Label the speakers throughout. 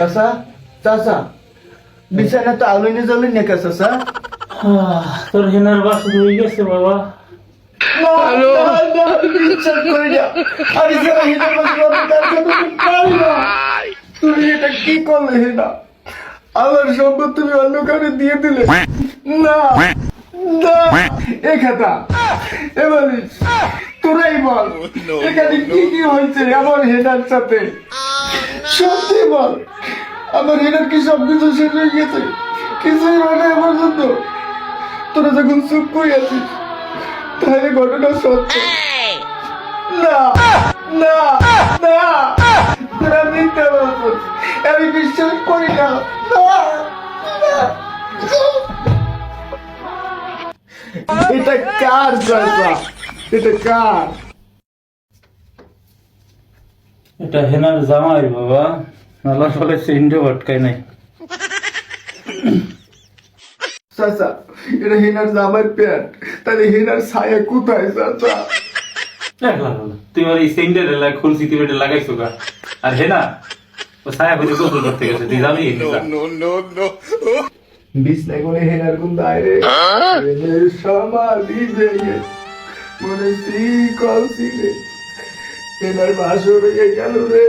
Speaker 1: চাচা চাচা বিছানা তো আলুনি জ্বলুন না চাচা
Speaker 2: তোর হেনার বাস হয়ে গেছে বাবা।
Speaker 1: বিশ্বাস করি না আমি যারা হেনার বাসা তার সাথে পারি না। তুমি এটা কি করলে হেনা? আমার সম্পদ তুমি অন্য কাউকে দিয়ে দিলে না না এ খাতা এবারে তোরাই বল এখানে কি কি হয়েছে আমার হেনার সাথে সত্যি বল। আমার হেনার কি সবকিছু শেষ হয়ে গেছে? কিছুই হয় না আমার জন্য। তোরা যখন চুপ করে আছিস তাহলে ঘটনা সত্য। না না না তোরা মিথ্যা বলছিস, আমি বিশ্বাস করি না। এটা কার চাচা? এটা কার?
Speaker 2: এটা হেনার জামাই বাবা, নালা ফলে চেঞ্জও আটকায় নাই।
Speaker 1: চাচা এটা হেনার জামাই প্যান্ট, তাহলে হেনার ছায়া কোথায় চাচা?
Speaker 2: তুই আর এই সেন্টার খুলছি তুই এটা লাগাইছো গা, আর হেনা ও ছায়া করে গোসল করতে গেছে, তুই যাবি?
Speaker 1: বিছনায় কোনে হেনার কোন দায়রে সমাধি ভেঙে মনে শিকল ছিলে হেনার বাসর হয়ে গেল রে,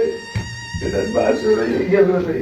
Speaker 1: হেনার বাসর হয়ে গেল রে।